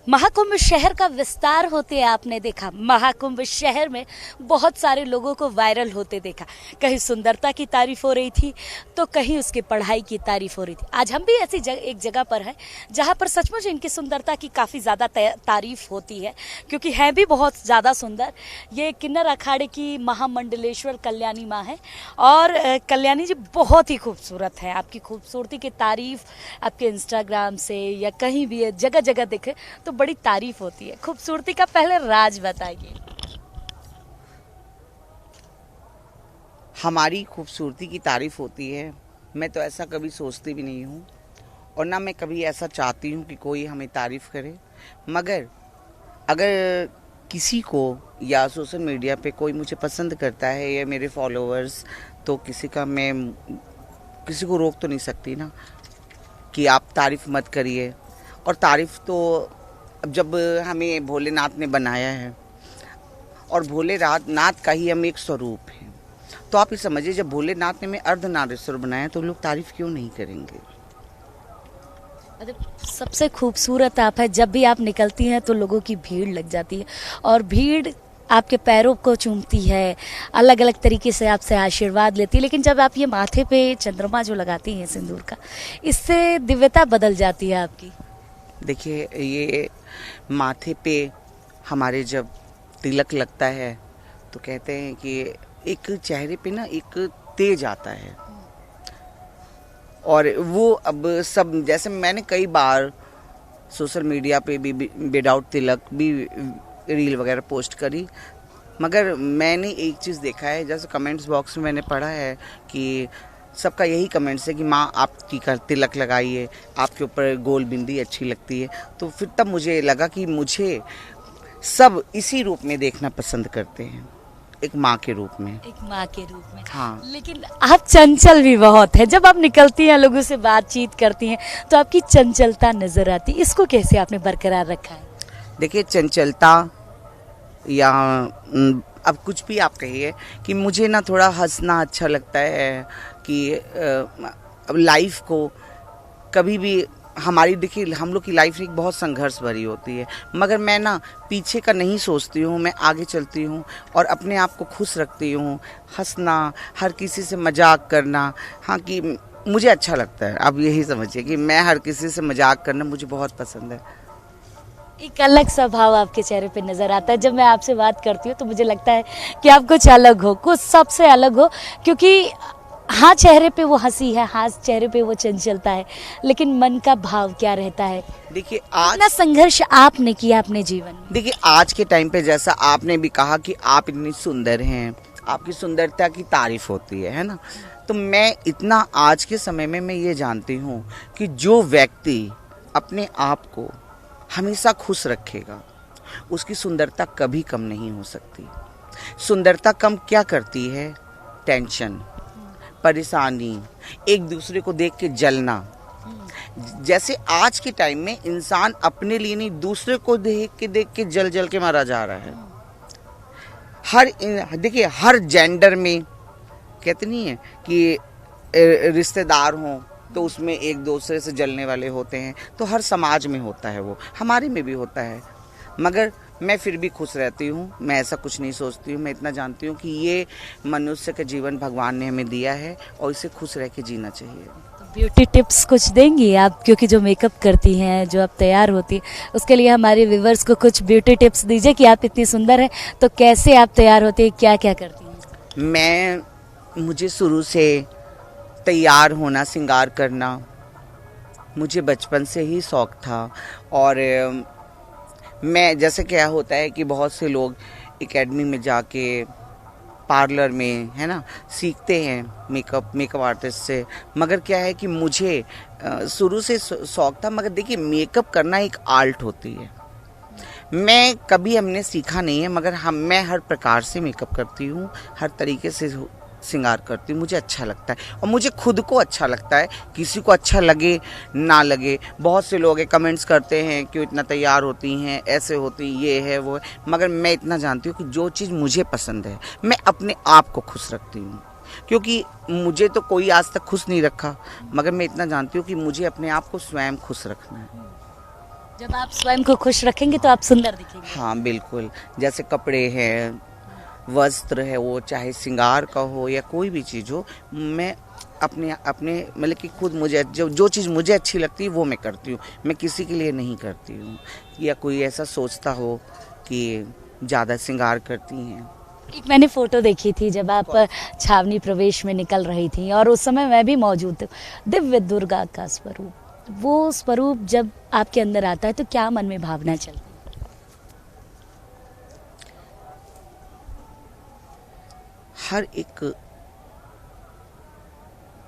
महाकुंभ शहर का विस्तार होते आपने देखा, महाकुंभ शहर में बहुत सारे लोगों को वायरल होते देखा। कहीं सुंदरता की तारीफ हो रही थी तो कहीं उसकी पढ़ाई की तारीफ हो रही थी। आज हम भी ऐसी एक जगह पर हैं जहां पर सचमुच इनकी सुंदरता की काफ़ी ज़्यादा तारीफ होती है, क्योंकि है भी बहुत ज़्यादा सुंदर। ये किन्नर अखाड़े की महामंडलेश्वर कल्याणी माँ है और कल्याणी जी बहुत ही खूबसूरत है। आपकी खूबसूरती की तारीफ आपके इंस्टाग्राम से या कहीं भी जगह जगह दिखे तो बड़ी तारीफ होती है। खूबसूरती का पहले राज बताइए। हमारी खूबसूरती की तारीफ होती है, मैं तो ऐसा कभी सोचती भी नहीं हूँ और ना मैं कभी ऐसा चाहती हूँ कि कोई हमें तारीफ करे। मगर अगर किसी को या सोशल मीडिया पे कोई मुझे पसंद करता है या मेरे फॉलोअर्स, तो किसी को रोक तो नहीं सकती ना कि आप तारीफ मत करिए। और तारीफ तो अब जब हमें भोलेनाथ ने बनाया है और भोलेनाथ का ही हम एक स्वरूप है, तो आप ये समझिए जब भोलेनाथ ने हमें अर्धनारीश्वर बनाया तो लोग तारीफ क्यों नहीं करेंगे। सबसे खूबसूरत आप है, जब भी आप निकलती हैं तो लोगों की भीड़ लग जाती है और भीड़ आपके पैरों को चूमती है, अलग अलग तरीके से आपसे आशीर्वाद लेती है। लेकिन जब आप ये माथे पे चंद्रमा जो लगाती हैं सिंदूर का, इससे दिव्यता बदल जाती है आपकी। देखिए, ये माथे पे हमारे जब तिलक लगता है तो कहते हैं कि एक चेहरे पे ना एक तेज आता है। और वो अब सब, जैसे मैंने कई बार सोशल मीडिया पे भी विदाउट तिलक भी रील वगैरह पोस्ट करी, मगर मैंने एक चीज़ देखा है, जैसे कमेंट्स बॉक्स में मैंने पढ़ा है कि सबका यही कमेंट्स है कि माँ आपकी तिलक लगाइए, आपके ऊपर गोल बिंदी अच्छी लगती है। तो फिर तब मुझे लगा कि मुझे सब इसी रूप में देखना पसंद करते हैं, एक माँ के रूप में। एक माँ के रूप में, हाँ। लेकिन आप चंचल भी बहुत है। जब आप निकलती हैं, लोगों से बातचीत करती हैं, तो आपकी चंचलता नजर आती है। इसको कैसे आपने बरकरार रखा है? देखिए, चंचलता या अब कुछ भी आप कहिए कि मुझे ना थोड़ा हंसना अच्छा लगता है कि लाइफ को कभी भी हमारी, देखिए हम लोग की लाइफ एक बहुत संघर्ष भरी होती है, मगर मैं ना पीछे का नहीं सोचती हूँ, मैं आगे चलती हूँ और अपने आप को खुश रखती हूँ। हंसना, हर किसी से मजाक करना, हाँ, कि मुझे अच्छा लगता है। आप यही समझिए कि मैं हर किसी से मजाक करना मुझे बहुत पसंद है। एक अलग स्वभाव आपके चेहरे पे नजर आता है। जब मैं आपसे बात करती हूँ तो मुझे लगता है कि आप कुछ अलग हो, कुछ सबसे अलग हो, क्योंकि हाँ चेहरे पे वो हंसी है, हाँ चेहरे पे वो चंचलता है, लेकिन मन का भाव क्या रहता है। देखिए, आज इतना संघर्ष आपने किया अपने जीवन में। देखिए, आज के टाइम पे जैसा आपने भी कहा कि आप इतनी सुंदर हैं, आपकी सुंदरता की तारीफ होती है ना, तो मैं इतना आज के समय में मैं ये जानती हूँ कि जो व्यक्ति अपने आप को हमेशा खुश रखेगा उसकी सुंदरता कभी कम नहीं हो सकती। सुंदरता कम क्या करती है? टेंशन, परेशानी, एक दूसरे को देख के जलना। जैसे आज के टाइम में इंसान अपने लिए नहीं, दूसरे को देख के जल जल के मारा जा रहा है। देखिए, हर जेंडर में कहते नहीं है कि रिश्तेदार हों तो उसमें एक दूसरे से जलने वाले होते हैं, तो हर समाज में होता है, वो हमारे में भी होता है। मगर मैं फिर भी खुश रहती हूँ, मैं ऐसा कुछ नहीं सोचती हूँ। मैं इतना जानती हूँ कि ये मनुष्य का जीवन भगवान ने हमें दिया है और इसे खुश रह के जीना चाहिए। ब्यूटी टिप्स कुछ देंगी आप, क्योंकि जो मेकअप करती हैं, जो आप तैयार होती है, उसके लिए हमारे व्यूवर्स को कुछ ब्यूटी टिप्स दीजिए कि आप इतनी सुंदर हैं तो कैसे आप तैयार होती है, क्या क्या करती हैं? मुझे शुरू से तैयार होना, श्रृंगार करना मुझे बचपन से ही शौक था। और मैं, जैसे क्या होता है कि बहुत से लोग एकेडमी में जाके पार्लर में, है ना, सीखते हैं मेकअप आर्टिस्ट से, मगर क्या है कि मुझे शुरू से शौक था। मगर देखिए, मेकअप करना एक आर्ट होती है। मैं कभी हमने सीखा नहीं है, मगर मैं हर प्रकार से मेकअप करती हूँ, हर तरीके से श्रृंगार करती हूँ। मुझे अच्छा लगता है और मुझे खुद को अच्छा लगता है। किसी को अच्छा लगे ना लगे, बहुत से लोग कमेंट्स करते हैं क्यों इतना तैयार होती हैं, ऐसे होती, ये है वो है, मगर मैं इतना जानती हूँ कि जो चीज़ मुझे पसंद है मैं अपने आप को खुश रखती हूँ। क्योंकि मुझे तो कोई आज तक खुश नहीं रखा, मगर मैं इतना जानती हूँ कि मुझे अपने आप को स्वयं खुश रखना है। जब आप स्वयं को खुश रखेंगे तो आप सुंदर दिखेंगे। हाँ बिल्कुल, जैसे कपड़े हैं, वस्त्र है, वो चाहे श्रृंगार का हो या कोई भी चीज़ हो, मैं अपने अपने मतलब कि खुद मुझे जो चीज़ मुझे अच्छी लगती है वो मैं करती हूँ, मैं किसी के लिए नहीं करती हूँ। या कोई ऐसा सोचता हो कि ज़्यादा श्रृंगार करती हैं। एक मैंने फोटो देखी थी जब आप छावनी प्रवेश में निकल रही थी और उस समय मैं भी मौजूद थी। दिव्य दुर्गा का स्वरूप, वो स्वरूप जब आपके अंदर आता है तो क्या मन में भावना चलती है? हर एक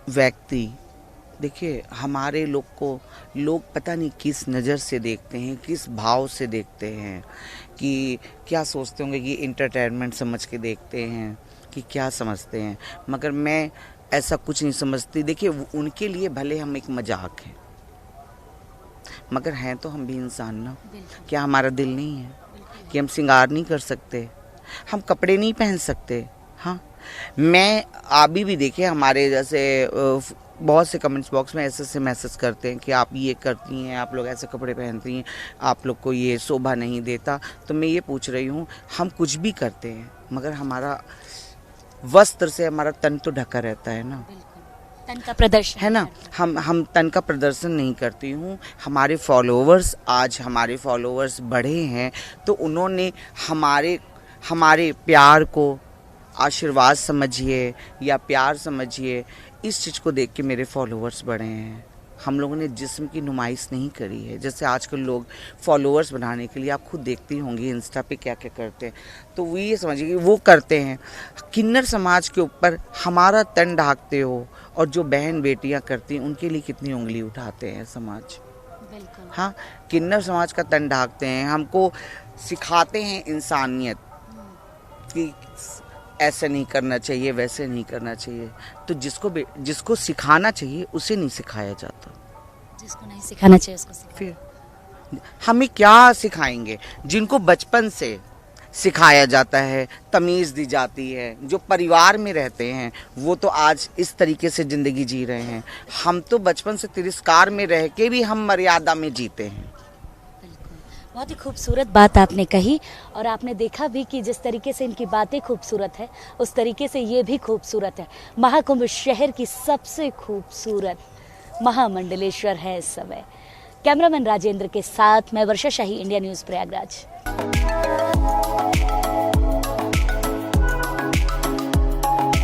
व्यक्ति, देखिए हमारे लोग पता नहीं किस नज़र से देखते हैं, किस भाव से देखते हैं, कि क्या सोचते होंगे कि इंटरटेनमेंट समझ के देखते हैं कि क्या समझते हैं, मगर मैं ऐसा कुछ नहीं समझती। देखिए उनके लिए भले हम एक मजाक हैं, मगर हैं तो हम भी इंसान ना। क्या हमारा दिल नहीं है कि हम श्रृंगार नहीं कर सकते, हम कपड़े नहीं पहन सकते? हाँ, मैं अभी भी देखिए हमारे जैसे बहुत से कमेंट्स बॉक्स में ऐसे मैसेज करते हैं कि आप ये करती हैं, आप लोग ऐसे कपड़े पहनती हैं, आप लोग को ये शोभा नहीं देता। तो मैं ये पूछ रही हूँ, हम कुछ भी करते हैं मगर हमारा वस्त्र से हमारा तन तो ढका रहता है ना, तन का प्रदर्शन है ना। हम तन का प्रदर्शन नहीं करती हूँ। हमारे फॉलोवर्स बढ़े हैं तो उन्होंने हमारे प्यार को आशीर्वाद समझिए या प्यार समझिए, इस चीज़ को देख के मेरे फॉलोवर्स बढ़े हैं। हम लोगों ने जिस्म की नुमाइश नहीं करी है। जैसे आजकल लोग फॉलोवर्स बनाने के लिए, आप खुद देखती होंगी इंस्टा पे क्या क्या करते हैं, तो वो ये समझिए कि वो करते हैं। किन्नर समाज के ऊपर हमारा तन ढाकते हो और जो बहन बेटियां करती हैं उनके लिए कितनी उंगली उठाते हैं समाज। बिल्कुल। हाँ, किन्नर समाज का तन ढाकते हैं, हमको सिखाते हैं इंसानियत कि ऐसे नहीं करना चाहिए, वैसे नहीं करना चाहिए। तो जिसको सिखाना चाहिए उसे नहीं सिखाया जाता। जिसको नहीं सिखाना चाहिए उसको फिर हमें क्या सिखाएंगे? जिनको बचपन से सिखाया जाता है, तमीज़ दी जाती है, जो परिवार में रहते हैं, वो तो आज इस तरीके से ज़िंदगी जी रहे हैं। हम तो बचपन से तिरस्कार में रह के भी हम मर्यादा में जीते हैं। बहुत ही खूबसूरत बात आपने कही और आपने देखा भी कि जिस तरीके से इनकी बातें खूबसूरत है उस तरीके से ये भी खूबसूरत है। महाकुंभ शहर की सबसे खूबसूरत महामंडलेश्वर है इस समय। कैमरामैन राजेंद्र के साथ मैं वर्षा शाही, इंडिया न्यूज़ प्रयागराज।